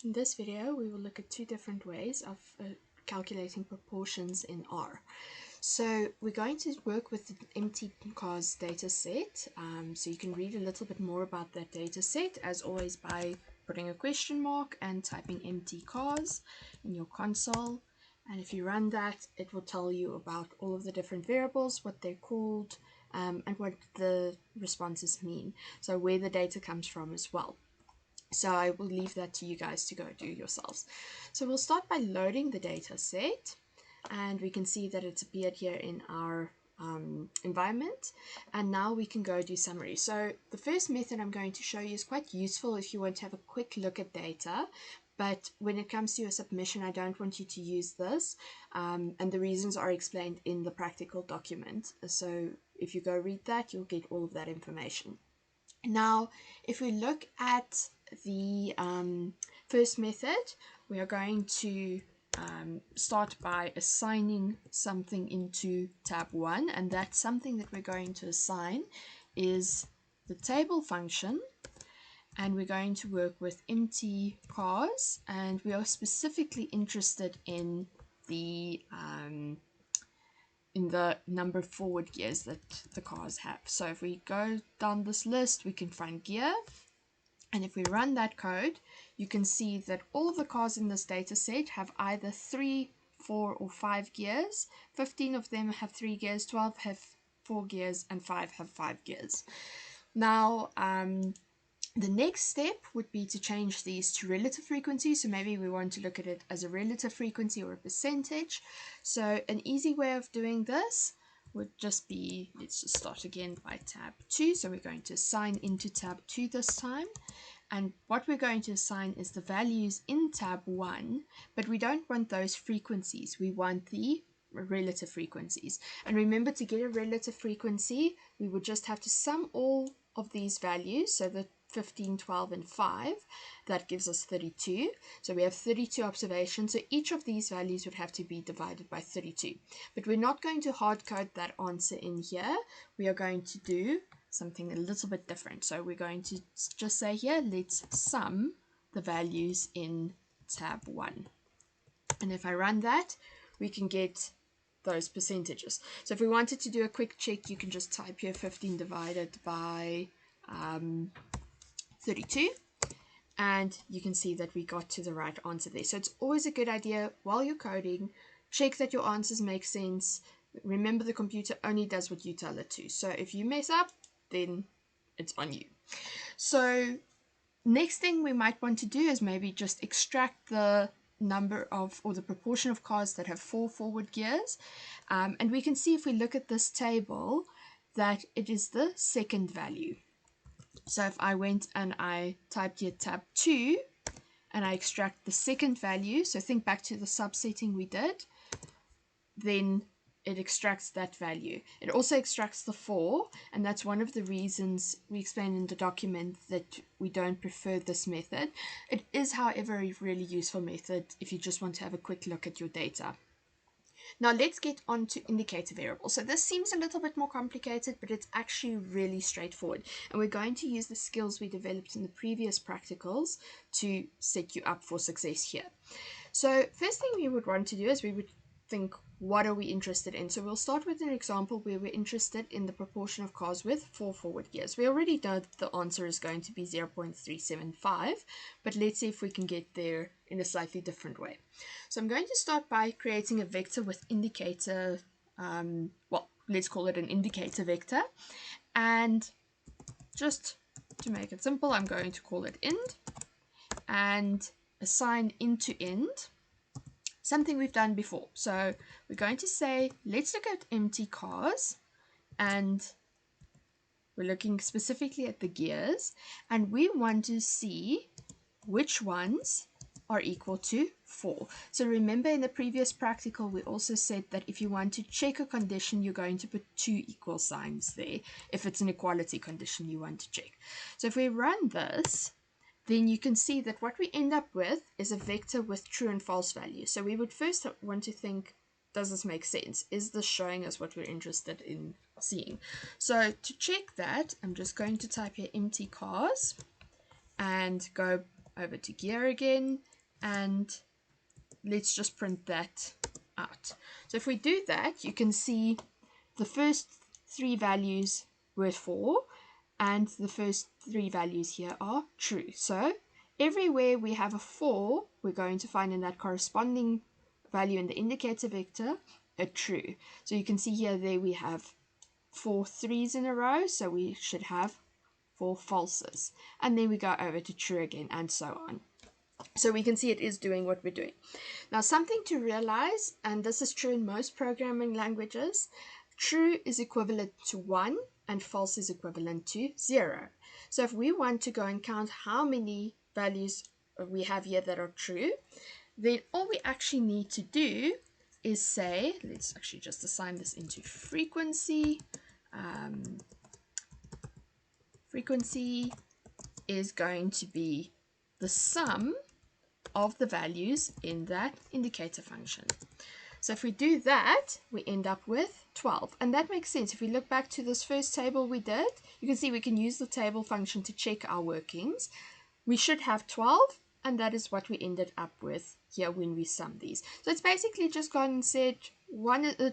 In this video, we will look at two different ways of calculating proportions in R. So we're going to work with the empty cars data set. So you can read a little bit more about that data set, as always, by putting a question mark and typing empty cars in your console. And if you run that, it will tell you about all of the different variables, what they're called, and what the responses mean. So where the data comes from as well. So I will leave that to you guys to go do yourselves. So we'll start by loading the data set, and we can see that it's appeared here in our environment. And now we can go do summary. So the first method I'm going to show you is quite useful if you want to have a quick look at data. But when it comes to your submission, I don't want you to use this. And the reasons are explained in the practical document. So if you go read that, you'll get all of that information. Now, if we look at the first method, we are going to start by assigning something into tab 1, and that something that we're going to assign is the table function, and we're going to work with empty cars, and we are specifically interested in the number of forward gears that the cars have. So if we go down this list, we can find gear. And if we run that code, you can see that all of the cars in this data set have either 3, 4, or 5 gears. 15 of them have 3 gears, 12 have 4 gears, and 5 have 5 gears. Now, the next step would be to change these to relative frequency. So maybe we want to look at it as a relative frequency or a percentage. So an easy way of doing this would just be, let's just start again by tab 2. So we're going to assign into tab 2 this time. And what we're going to assign is the values in tab 1, but we don't want those frequencies. We want the relative frequencies. And remember, to get a relative frequency, we would just have to sum all of these values. So the 15, 12, and 5, that gives us 32. So we have 32 observations. So each of these values would have to be divided by 32. But we're not going to hard code that answer in here. We are going to do something a little bit different. So we're going to just say here, let's sum the values in tab 1. And if I run that, we can get those percentages. So if we wanted to do a quick check, you can just type here 15 divided by 32, and you can see that we got to the right answer there. So it's always a good idea while you're coding, check that your answers make sense. Remember, the computer only does what you tell it to. So if you mess up, then it's on you. So next thing we might want to do is maybe just extract the number of, or the proportion of cars that have 4 forward gears. And we can see if we look at this table that it is the second value. So if I went and I typed here tab 2 and I extract the second value, so think back to the subsetting we did, then it extracts that value. It also extracts the 4, and that's one of the reasons we explain in the document that we don't prefer this method. It is, however, a really useful method if you just want to have a quick look at your data. Now let's get on to indicator variables. So this seems a little bit more complicated, but it's actually really straightforward. And we're going to use the skills we developed in the previous practicals to set you up for success here. So first thing we would want to do is we would think, what are we interested in? So we'll start with an example where we're interested in the proportion of cars with 4 forward gears. We already know that the answer is going to be 0.375, but let's see if we can get there in a slightly different way. So I'm going to start by creating a vector with indicator, well, let's call it an indicator vector. And just to make it simple, I'm going to call it ind and assign into end something we've done before. So we're going to say, let's look at empty cars, and we're looking specifically at the gears, and we want to see which ones are equal to 4. So remember, in the previous practical, we also said that if you want to check a condition, you're going to put 2 equal signs there if it's an equality condition you want to check. So if we run this, then you can see that what we end up with is a vector with true and false values. So we would first want to think, does this make sense? Is this showing us what we're interested in seeing? So to check that, I'm just going to type here empty cars and go over to gear again, and let's just print that out. So if we do that, you can see the first three values were 4, and the first three values here are true. So everywhere we have a 4, we're going to find in that corresponding value in the indicator vector a true. So you can see here, there we have 4 3s in a row, so we should have 4 falses. And then we go over to true again, and so on. So we can see it is doing what we're doing. Now, something to realize, and this is true in most programming languages, true is equivalent to 1 and false is equivalent to 0. So if we want to go and count how many values we have here that are true, then all we actually need to do is say, let's actually just assign this into frequency. Frequency is going to be the sum of the values in that indicator function. So if we do that, we end up with 12. And that makes sense. If we look back to this first table we did, you can see we can use the table function to check our workings. We should have 12, and that is what we ended up with here when we sum these. So it's basically just gone and said,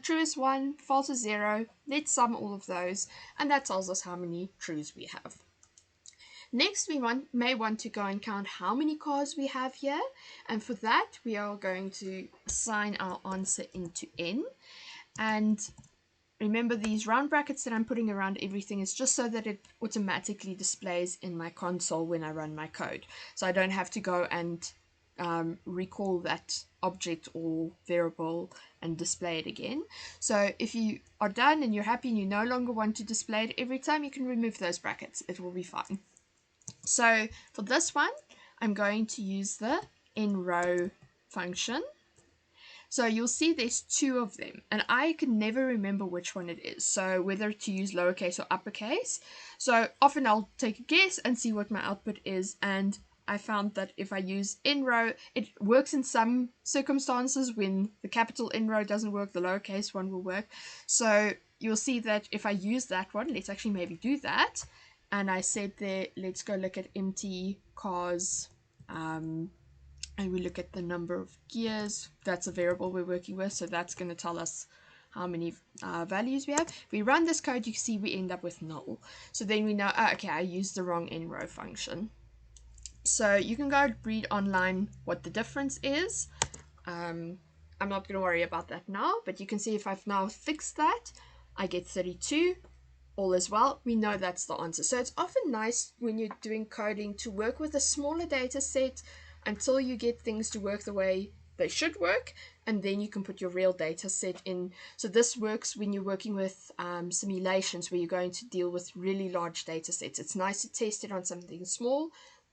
true is 1, false is 0. Let's sum all of those, and that tells us how many trues we have. Next, we may want to go and count how many cars we have here. And for that, we are going to assign our answer into n. And remember, these round brackets that I'm putting around everything is just so that it automatically displays in my console when I run my code. So I don't have to go and recall that object or variable and display it again. So if you are done and you're happy and you no longer want to display it every time, you can remove those brackets. It will be fine. So for this one, I'm going to use the nRow function. So you'll see there's 2 of them, and I can never remember which one it is. So whether to use lowercase or uppercase. So often I'll take a guess and see what my output is, and I found that if I use nRow, it works in some circumstances. When the capital nRow doesn't work, the lowercase one will work. So you'll see that if I use that one, let's actually maybe do that. And I said there, let's go look at empty cars, and we look at the number of gears. That's a variable we're working with, so that's going to tell us how many values we have. If we run this code, you can see we end up with null. So then we know, okay, I used the wrong nRow function. So you can go read online what the difference is. I'm not going to worry about that now, but you can see if I've now fixed that, I get 32. All is well, we know that's the answer. So it's often nice when you're doing coding to work with a smaller data set until you get things to work the way they should work, and then you can put your real data set in. So this works when you're working with simulations where you're going to deal with really large data sets. It's nice to test it on something small,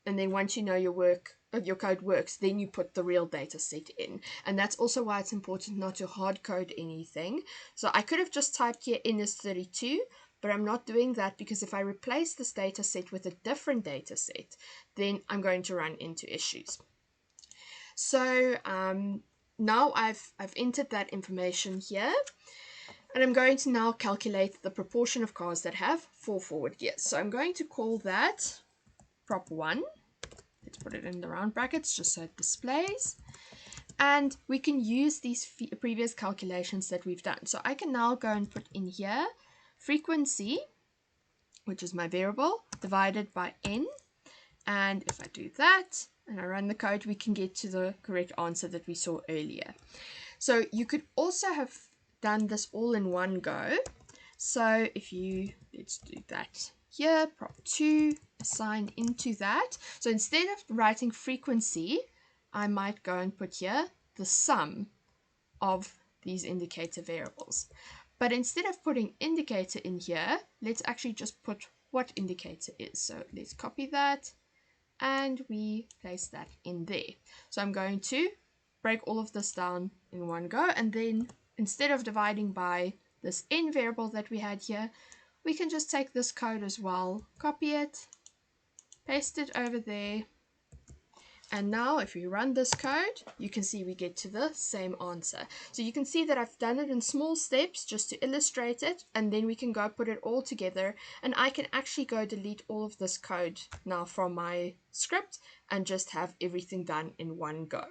and then once you know your code works, then you put the real data set in. And that's also why it's important not to hard code anything. So I could have just typed here n is 32, but I'm not doing that because if I replace this data set with a different data set, then I'm going to run into issues. So now I've entered that information here, and I'm going to now calculate the proportion of cars that have 4 forward gears. So I'm going to call that prop1. Let's put it in the round brackets just so it displays. And we can use these previous calculations that we've done. So I can now go and put in here frequency, which is my variable, divided by n. And if I do that and I run the code, we can get to the correct answer that we saw earlier. So you could also have done this all in one go. So if let's do that here, prop2, assign into that. So instead of writing frequency, I might go and put here the sum of these indicator variables. But instead of putting indicator in here, let's actually just put what indicator is. So let's copy that and we place that in there. So I'm going to break all of this down in one go, and then instead of dividing by this n variable that we had here, we can just take this code as well, copy it, paste it over there, And now if we run this code, you can see we get to the same answer. So you can see that I've done it in small steps just to illustrate it, and then we can go put it all together, and I can actually go delete all of this code now from my script and just have everything done in one go.